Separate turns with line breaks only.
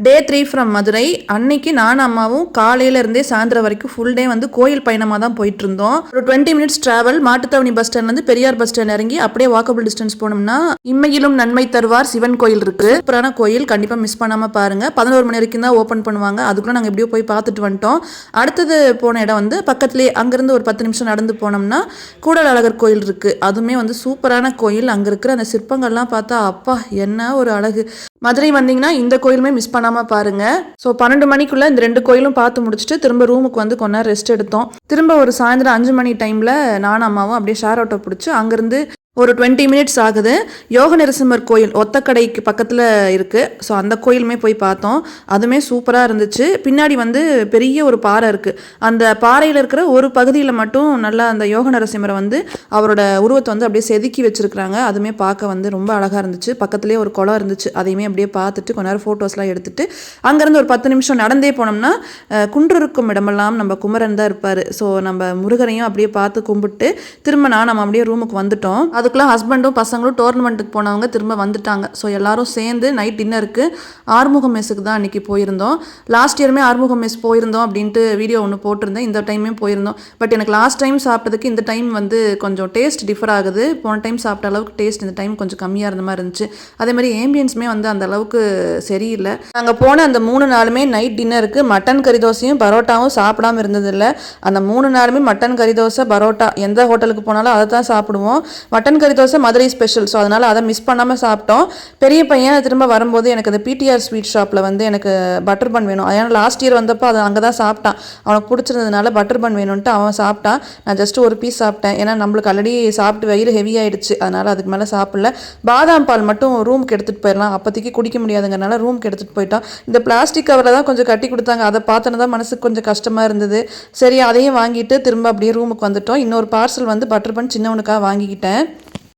டே 3 from Madurai. அன்னைக்கு நானும் அம்மாவும் காலையிலேருந்தே சாயந்தரம் வரைக்கும் ஃபுல் டே வந்து கோயில் பயணமாக தான் போயிட்டு இருந்தோம். ஒரு 20 மினிட்ஸ் டிராவல். மாட்டுத்தாவணி பஸ் ஸ்டாண்ட்லேருந்து பெரியார் பஸ் ஸ்டாண்ட் இறங்கி அப்படியே வாக்கபிள் டிஸ்டன்ஸ் போனோம்னா இம்மையிலும் நன்மை தருவார் சிவன் கோயில் இருக்கு. சூப்பரான கோயில், கண்டிப்பாக மிஸ் பண்ணாமல் பாருங்க. 11 மணி வரைக்கும் தான் ஓப்பன் பண்ணுவாங்க. அதுக்குள்ள நாங்கள் எப்படியோ போய் பார்த்துட்டு வந்துட்டோம். அடுத்தது போன இடம் வந்து பக்கத்துலேயே, அங்கேருந்து ஒரு 10 நிமிஷம் நடந்து போனோம்னா கூடல் அழகர் கோயில் இருக்கு. அதுவுமே வந்து சூப்பரான கோயில். அங்கே இருக்கிற அந்த சிற்பங்கள்லாம் பார்த்தா அப்பா என்ன ஒரு அழகு. மதுரை வந்தீங்கன்னா இந்த கோயிலுமே மிஸ் பண்ணாமல் பாருங்கள். ஸோ 12 மணிக்குள்ளே இந்த 2 கோயிலும் பார்த்து முடிச்சுட்டு திரும்ப ரூமுக்கு வந்து கொஞ்ச நேரம் ரெஸ்ட் எடுத்தோம். திரும்ப ஒரு சாயந்தரம் 5 மணி டைமில் நானும் அம்மாவும் அப்படியே ஷேர் ஆட்டோ பிடிச்சி அங்கேருந்து ஒரு 20 மினிட்ஸ் ஆகுது. யோக நரசிம்மர் கோயில் ஒத்தக்கடைக்கு பக்கத்தில் இருக்குது. ஸோ அந்த கோயிலுமே போய் பார்த்தோம். அதுவுமே சூப்பராக இருந்துச்சு. பின்னாடி வந்து பெரிய ஒரு பாறை இருக்குது. அந்த பாறையில் இருக்கிற ஒரு பகுதியில் மட்டும் நல்லா அந்த யோக நரசிம்மரை வந்து அவரோட உருவத்தை வந்து அப்படியே செதுக்கி வச்சுருக்குறாங்க. அதுவுமே பார்க்க வந்து ரொம்ப அழகாக இருந்துச்சு. பக்கத்துலேயே ஒரு குளம் இருந்துச்சு. அதையுமே அப்படியே பார்த்துட்டு கொஞ்ச நேரம் ஃபோட்டோஸ்லாம் எடுத்துகிட்டு அங்கேருந்து ஒரு 10 நிமிஷம் நடந்தே போனோம்னா குன்று இருக்கும் இடமெல்லாம் நம்ம குமரன் தான் இருப்பார். ஸோ நம்ம முருகரையும் அப்படியே பார்த்து கும்பிட்டு திரும்ப நம்ம அப்படியே ரூமுக்கு வந்துட்டோம். அதுக்குள்ள ஹஸ்பண்டும் பசங்களும் டோர்னமெண்ட்டுக்கு போனவங்க திரும்ப வந்துட்டாங்க. ஸோ எல்லாரும் சேர்ந்து நைட் டின்னருக்கு ஆறுமுகம் மெஸ்ஸுக்கு தான் அன்றைக்கி போயிருந்தோம். லாஸ்ட் இயருமே ஆறுமுகம் மெஸ் போயிருந்தோம் அப்படின்ட்டு வீடியோ ஒன்று போட்டிருந்தேன். இந்த டைமே போயிருந்தோம். பட் எனக்கு லாஸ்ட் டைம் சாப்பிட்டதுக்கு இந்த டைம் வந்து கொஞ்சம் டேஸ்ட் டிஃபர் ஆகுது. போன டைம் சாப்பிட்ட அளவுக்கு டேஸ்ட் இந்த டைம் கொஞ்சம் கம்மியாக இருந்த மாதிரி இருந்துச்சு. அதேமாதிரி ஆம்பியன்ஸுமே வந்து அந்த அளவுக்கு சரியில்லை. நாங்கள் போன அந்த 3 நாளுமே நைட் டின்னருக்கு மட்டன் கறி தோசையும் பரோட்டாவும் சாப்பிடாமல் இருந்ததில்லை. அந்த 3 நாளுமே மட்டன் கறி தோசை பரோட்டா எந்த ஹோட்டலுக்கு போனாலும் அதை தான் சாப்பிடுவோம். மட்டன் கறி தோசை மதுரை ஸ்பெஷல். ஸோ அதனால் அதை மிஸ் பண்ணாமல் சாப்பிட்டோம். பெரிய பையன் திரும்ப வரும்போது எனக்கு அந்த பிடிஆர் ஸ்வீட் ஷாப்பில் வந்து எனக்கு பட்டர் பன் வேணும். அதனால் லாஸ்ட் இயர் வந்தப்போ அதை அங்கே தான் சாப்பிட்டான். அவனுக்கு பிடிச்சிருந்ததுனால பட்டர் பன் வேணும்ன்ட்டு அவன் சாப்பிட்டான். நான் ஜஸ்ட் ஒரு பீஸ் சாப்பிட்டேன். ஏன்னா நம்மளுக்கு ஆல்ரெடி சாப்பிட்டு வயிறு ஹெவி ஆகிடுச்சு. அதனால் அதுக்கு மேலே சாப்பிடல. பாதாம் பால் மட்டும் ரூமுக்கு எடுத்துகிட்டு போயிடலாம், அப்போதைக்கு குடிக்க முடியாதுங்கிறனால ரூமுக்கு எடுத்துகிட்டு போயிட்டான். இந்த பிளாஸ்டிக் கவரில் தான் கொஞ்சம் கட்டி கொடுத்தாங்க. அதை பார்த்தோன்னு தான் மனசுக்கு கொஞ்சம் கஷ்டமாக இருந்தது. சரி அதையும் வாங்கிட்டு திரும்ப அப்படியே ரூமுக்கு வந்துட்டோம். இன்னொரு பார்சல் வந்து பட்டர் பன் சின்னவனுக்காக வாங்கிக்கிட்டேன்.